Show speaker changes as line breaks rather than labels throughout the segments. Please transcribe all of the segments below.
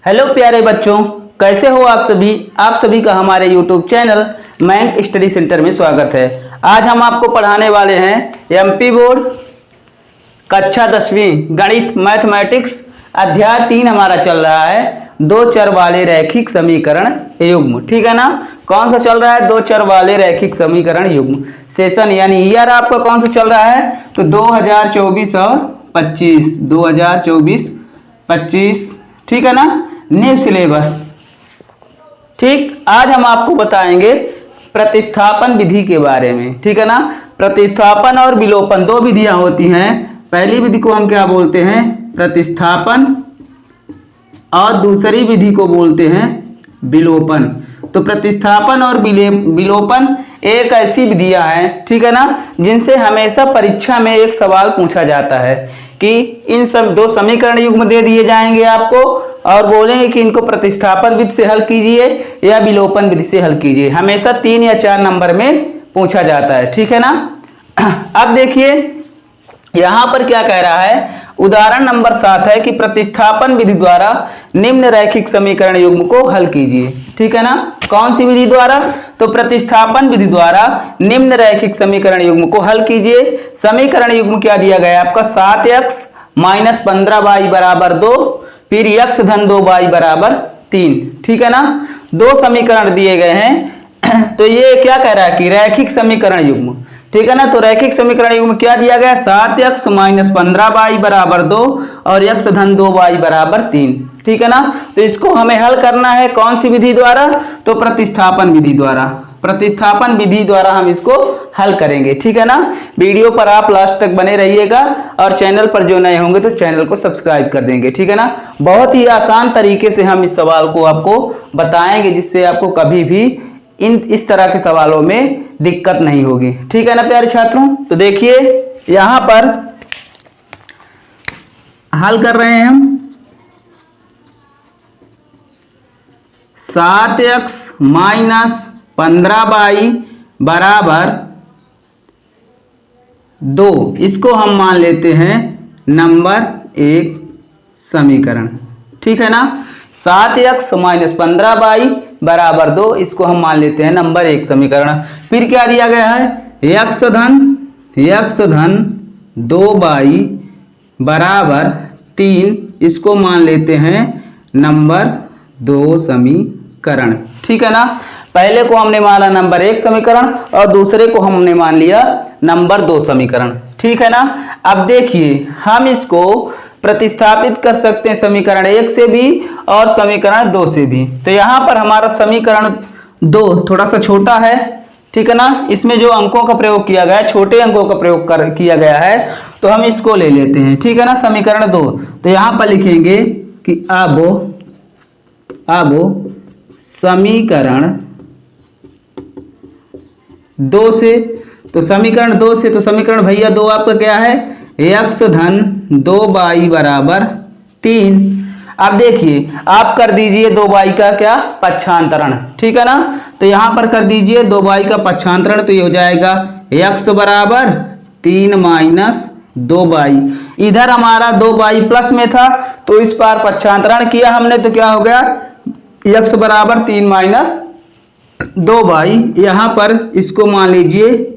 Hello प्यारे बच्चों, कैसे हो आप सभी। आप सभी का हमारे YouTube channel Mayank study centre में स्वागत है। आज हम आपको पढ़ाने वाले हैं एमपी बोर्ड कक्षा 10वीं गणित मैथमेटिक्स अध्याय 3 हमारा चल रहा है, दो चर वाले रैखिक समीकरण युग्म। ठीक है ना। कौन सा चल रहा है? दो चर वाले रैखिक समीकरण युग्म सेशन, यानी ईयर आपका कौन सा चल रहा है? तो 2024 और 25, 2024-25। ठीक है ना, न्यू सिलेबस। ठीक, आज हम आपको बताएंगे प्रतिस्थापन विधि के बारे में। ठीक है ना, प्रतिस्थापन और विलोपन दो विधियां होती हैं। पहली विधि को हम क्या बोलते हैं? प्रतिस्थापन, और दूसरी विधि को बोलते हैं विलोपन। तो प्रतिस्थापन और विलोपन एक ऐसी विधियां हैं, ठीक है ना, जिनसे हमेशा परीक्षा में एक सवाल पूछा जाता है कि इन सब दो समीकरण युग्म दे दिए जाएंगे आपको और बोलेंगे कि इनको प्रतिस्थापन विधि से हल कीजिए या विलोपन विधि से हल कीजिए। हमेशा 3 या 4 नंबर में पूछा जाता है। ठीक है ना। अब देखिए यहां पर क्या कह रहा है। उदाहरण नंबर 7 है कि प्रतिस्थापन विधि द्वारा निम्न रैखिक समीकरण युग्म को हल कीजिए। ठीक है ना। कौन सी विधि द्वारा? तो प्रतिस्थापन विधि द्वारा निम्न रैखिक समीकरण युग्म को हल कीजिए। समीकरण युग्म क्या दिया गया है आपका? 7x - 15y बराबर 2, फिर x धन 2y बराबर 3। ठीक है ना, दो समीकरण दिए गए हैं। तो ये क्या कह रहा है कि रैखिक समीकरण युग्म। ठीक है ना, तो रैखिक समीकरण युग्म क्या दिया गया? 7x - 15y बराबर 2 और x धन 2y बराबर 3। ठीक है ना, तो इसको हमें हल करना है कौन सी विधि द्वारा? तो प्रतिस्थापन विधि द्वारा। प्रतिस्थापन विधि द्वारा हम इसको हल करेंगे। ठीक है ना। वीडियो पर आप लास्ट तक बने रहिएगा और चैनल पर जो नए होंगे तो चैनल को सब्सक्राइब कर देंगे। ठीक है ना। बहुत ही आसान तरीके से हम इस सवाल को आपको बताएंगे, जिससे आपको कभी भी इस तरह के सवालों में दिक्कत नहीं होगी। ठीक है ना प्यारे छात्रों। तो देखिए यहां पर हल कर रहे हैं हम। 7x - 15y बराबर 2, इसको हम मान लेते हैं नंबर 1 समीकरण। ठीक है ना। 7x - 15y बराबर 2, इसको हम मान लेते हैं नंबर 1 समीकरण। फिर क्या दिया गया है? x धन 2y बराबर 3, इसको मान लेते हैं नंबर 2 समीकरण। ठीक है ना। पहले को हमने माना नंबर 1 समीकरण और दूसरे को हमने मान लिया नंबर 2 समीकरण। ठीक है ना। अब देखिए हम इसको प्रतिस्थापित कर सकते हैं समीकरण 1 से भी और समीकरण 2 से भी। तो यहां पर हमारा समीकरण 2 थोड़ा सा छोटा है। ठीक है ना, इसमें जो अंकों का प्रयोग किया गया है, छोटे अंकों का प्रयोग किया गया है, तो हम इसको ले लेते हैं। ठीक है ना, समीकरण 2। तो यहां पर लिखेंगे कि अब समीकरण 2 से, तो समीकरण 2 से, तो समीकरण भैया 2 आपका क्या है? x धन 2y बराबर 3। अब देखिए आप कर दीजिए 2y का क्या? पक्षांतरण। ठीक है ना, तो यहां पर कर दीजिए 2y का पक्षांतरण, तो ये हो जाएगा x बराबर 3 - 2y। इधर हमारा 2y प्लस में था, तो इस पार पक्षांतरण किया हमने, तो क्या हो गया? x बराबर 3 - 2y। यहां पर इसको मान लीजिए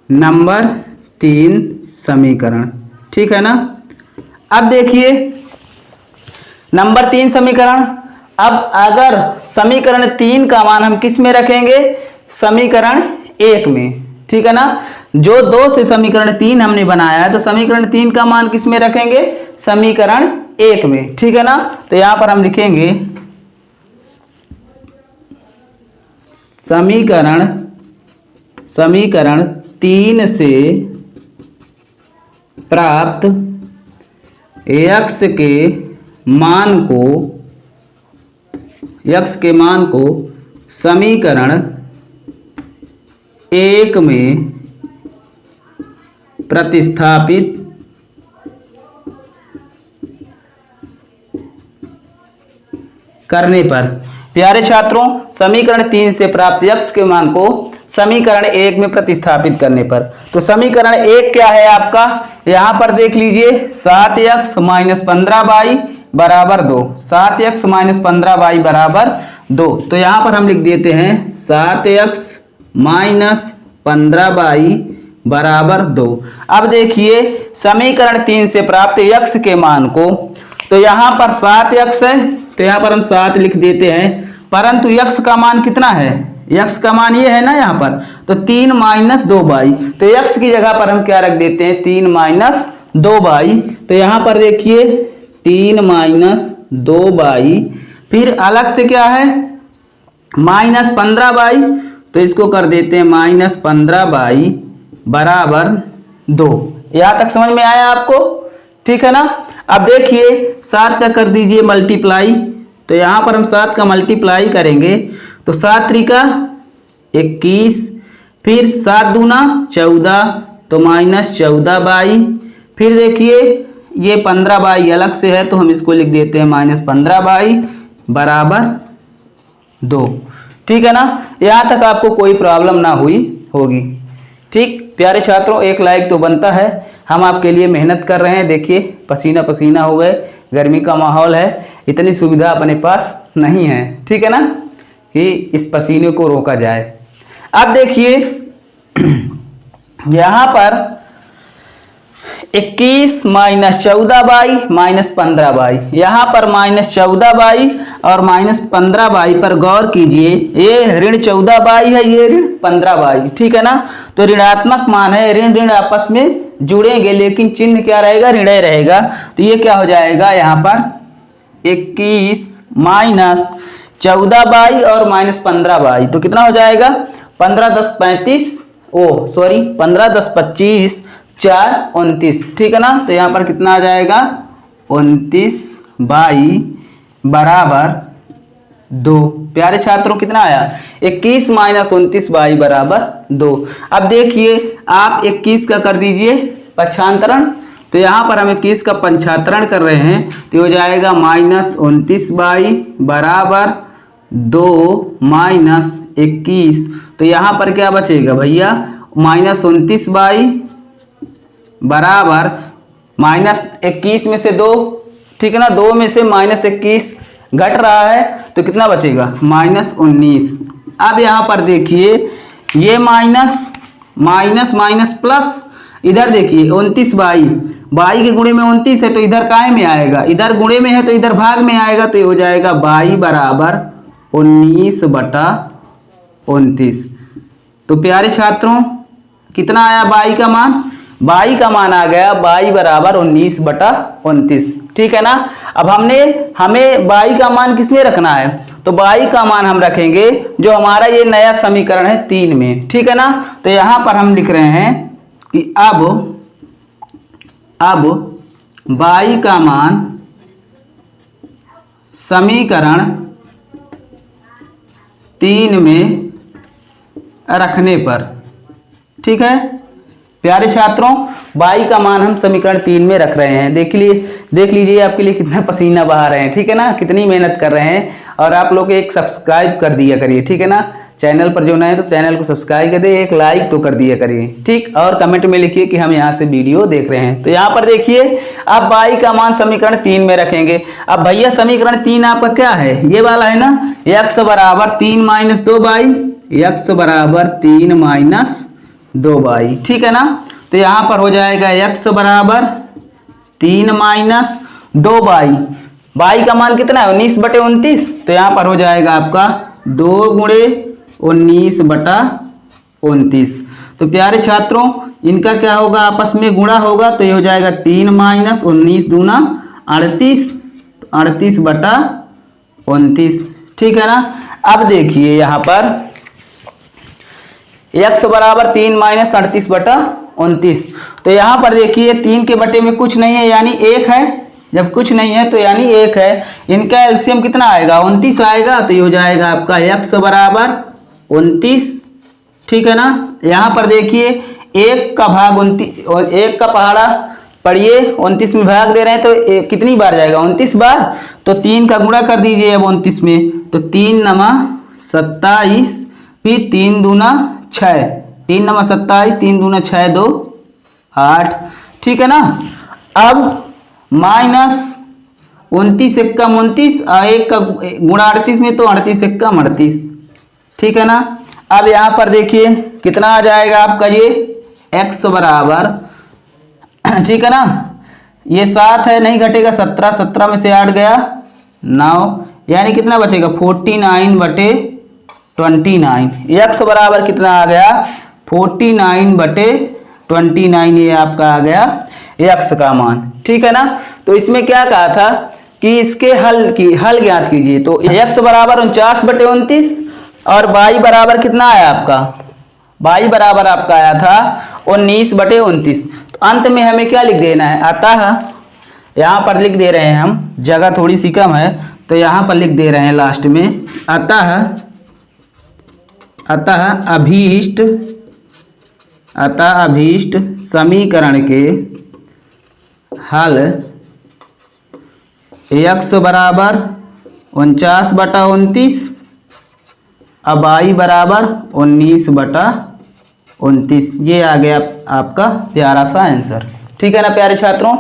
नंबर 3 समीकरण। ठीक है ना। अब देखिए नंबर 3 समीकरण। अब अगर समीकरण 3 का मान हम किस में रखेंगे? समीकरण 1 में। ठीक है ना, जो 2 से समीकरण 3 हमने बनाया है, तो समीकरण 3 का मान किस में रखेंगे? समीकरण 1 में। ठीक है ना, तो यहां पर हम लिखेंगे समीकरण 3 से प्राप्त x के मान को समीकरण 1 में प्रतिस्थापित करने पर। प्यारे छात्रों, समीकरण 3 से प्राप्त x के मान को समीकरण 1 में प्रतिस्थापित करने पर, तो समीकरण 1 क्या है आपका? यहां पर देख लीजिए 7x - 15y बराबर 2, 7x माइनस 15y बराबर 2। तो यहाँ पर हम लिख देते हैं 7x माइनस 15y बराबर 2। अब देखिए समीकरण 3 से प्राप्त x के मान को, तो यहाँ पर 7x है तो यहाँ पर हम 7 लिख देते हैं, परंतु x का मान कितना है, x का मान ये है ना यहाँ पर, तो 3 माइनस 2y, तो x की जगह पर हम क्या रख देते हैं 3 माइनस 2y। तो यहाँ पर देखिए 3 माइनस 2y, फिर अलग से क्या है माइनस 15y, तो इसको कर देते हैं माइनस 15y बराबर 2। यहाँ तक समझ में आया आपको, ठीक है ना। अब देखिए 7 का कर दीजिए मल्टीप्लाई, तो यहाँ पर हम 7 का मल्टीप्लाई करेंगे तो 7 त्रिका 21, फिर 7 दूना 14, तो माइनस 14y, फिर देखिए ये 15y अलग से है तो हम इसको लिख देते हैं माइनस 15y बराबर 2। ठीक है ना, यहाँ तक आपको कोई प्रॉब्लम ना हुई होगी। ठीक प्यारे छात्रों, एक लाइक तो बनता है, हम आपके लिए मेहनत कर रहे हैं। देखिए पसीना पसीना हो गए, गर्मी का माहौल है, इतनी सुविधा अपने पास नहीं है, ठीक है ना, कि इस पसीने को रोका जाए। अब देखिए यहाँ पर 21 माइनस 14y माइनस 15y, यहाँ पर माइनस 14y और माइनस 15y पर गौर कीजिए, ये ऋण 14y है, ये ऋण 15y, ठीक है ना। तो ऋणात्मक मान है, ऋण ऋण आपस में जुड़ेंगे लेकिन चिन्ह क्या रहेगा, ऋणय रहेगा। तो ये क्या हो जाएगा यहाँ पर 21 माइनस 14y और माइनस 15y, तो कितना हो जाएगा 15 10 35, 15 10 25 4 29, ठीक है ना। तो यहाँ पर कितना आ जाएगा 29y बराबर 2। प्यारे छात्रों कितना आया 21 माइनस 29y बराबर 2। अब देखिए आप 21 का कर दीजिए पक्षांतरण, तो यहाँ पर हम 21 का पंचांतरण कर रहे हैं तो हो जाएगा माइनस 29y बराबर 2 माइनस 21। तो यहाँ पर क्या बचेगा भैया माइनस 29y बराबर माइनस 21 में से 2, ठीक है ना, 2 में से माइनस 21 घट रहा है तो कितना बचेगा माइनस 19। अब यहाँ पर देखिए ये माइनस माइनस माइनस प्लस, इधर देखिए 29y, y के गुणे में 29 है तो इधर काय में आएगा, इधर गुणे में है तो इधर भाग में आएगा, तो ये हो जाएगा y बराबर 19 बटा 29। तो प्यारे छात्रों कितना आया y का मान, y का मान आ गया y बराबर 19 बटा 29, ठीक है ना। अब हमें y का मान किसमें रखना है, तो y का मान हम रखेंगे जो हमारा ये नया समीकरण है 3 में, ठीक है ना। तो यहाँ पर हम लिख रहे हैं कि अब y का मान समीकरण 3 में रखने पर, ठीक है प्यारे छात्रों, y का मान हम समीकरण 3 में रख रहे हैं। देख लीजिए आपके लिए कितना पसीना बहा रहे हैं, ठीक है ना, कितनी मेहनत कर रहे हैं। और आप लोग एक सब्सक्राइब कर दिया करिए, ठीक है ना, चैनल पर जो नए तो चैनल को सब्सक्राइब कर दे, एक लाइक तो कर दिया करिए, ठीक, और कमेंट में लिखिए कि हम यहाँ से वीडियो देख रहे हैं। तो यहाँ पर देखिए अब y का मान समीकरण 3 में रखेंगे। अब भैया समीकरण 3 आपका क्या है, ये वाला है ना, x बराबर 3 माइनस 2y, x बराबर 3 माइनस 2y, ठीक है ना। तो यहाँ पर हो जाएगा x बराबर 3 माइनस 2y, y का मान कितना है 19 बटे 29, तो यहाँ पर हो जाएगा आपका 2 गुणे 19 बटा 29। तो प्यारे छात्रों इनका क्या होगा आपस में गुणा होगा, तो ये हो जाएगा 3 माइनस 19 दूना 38, 38 बटा 29, ठीक है ना। अब देखिए यहाँ पर x बराबर 3 माइनस 38 बटा 29, तो यहाँ पर देखिए 3 के बटे में कुछ नहीं है यानी 1 है, जब कुछ नहीं है तो यानी 1 है, इनका एलसीएम कितना आएगा 29 आएगा, तो ये हो जाएगा आपका x बराबर 29, ठीक है ना। यहाँ पर देखिए 1 का भाग 29 और 1 का पहाड़ा पढ़िए 29 में भाग दे रहे हैं तो कितनी बार जाएगा 29 बार, तो 3 का गुणा कर दीजिए अब 29 में, तो 3 नमा 27, फिर 3 दूना 6, 3 नमा 27, 3 दूना 6 2 8, ठीक है ना। अब माइनस 29 से कम 29 और 1 का गुणा 38 में तो 38 से कम 38। ठीक है ना। अब यहाँ पर देखिए कितना आ जाएगा आपका ये x बराबर, ठीक है ना, ये 7 है, नहीं घटेगा, 17, 17 में से 8 गया 9, यानी कितना बचेगा 49/29। x बराबर कितना आ गया 49/29, ये आपका आ गया x का मान। ठीक है ना। तो इसमें क्या कहा था कि इसके हल ज्ञात कीजिए। तो x बराबर 49/29 और y बराबर कितना आया आपका, y बराबर आपका आया था 19/29। तो अंत में हमें क्या लिख देना है, अतः यहाँ पर लिख दे रहे हैं हम, जगह थोड़ी सी कम है तो यहाँ पर लिख दे रहे हैं लास्ट में, अतः अभीष्ट समीकरण के हल x बराबर 49/29 अब y बराबर 19/29। ये आ गया आपका प्यारा सा आंसर। ठीक है ना प्यारे छात्रों,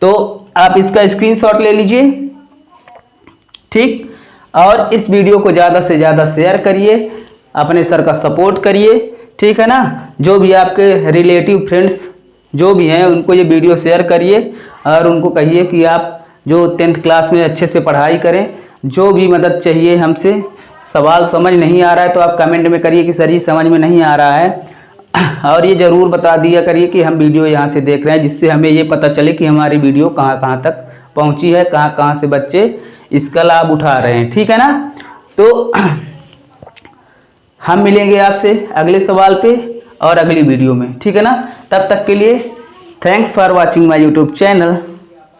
तो आप इसका स्क्रीनशॉट ले लीजिए। ठीक, और इस वीडियो को ज़्यादा से ज़्यादा शेयर करिए, अपने सर का सपोर्ट करिए। ठीक है ना। जो भी आपके रिलेटिव फ्रेंड्स जो भी हैं उनको ये वीडियो शेयर करिए और उनको कहिए कि आप जो 10th क्लास में अच्छे से पढ़ाई करें। जो भी मदद चाहिए हमसे, सवाल समझ नहीं आ रहा है तो आप कमेंट में करिए कि सर ये समझ में नहीं आ रहा है, और ये ज़रूर बता दिया करिए कि हम वीडियो यहाँ से देख रहे हैं, जिससे हमें ये पता चले कि हमारी वीडियो कहाँ कहाँ तक पहुँची है, कहाँ कहाँ से बच्चे इसका लाभ उठा रहे हैं। ठीक है ना। तो हम मिलेंगे आपसे अगले सवाल पे और अगली वीडियो में। ठीक है ना। तब तक के लिए thanks for watching my YouTube channel.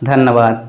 धन्यवाद।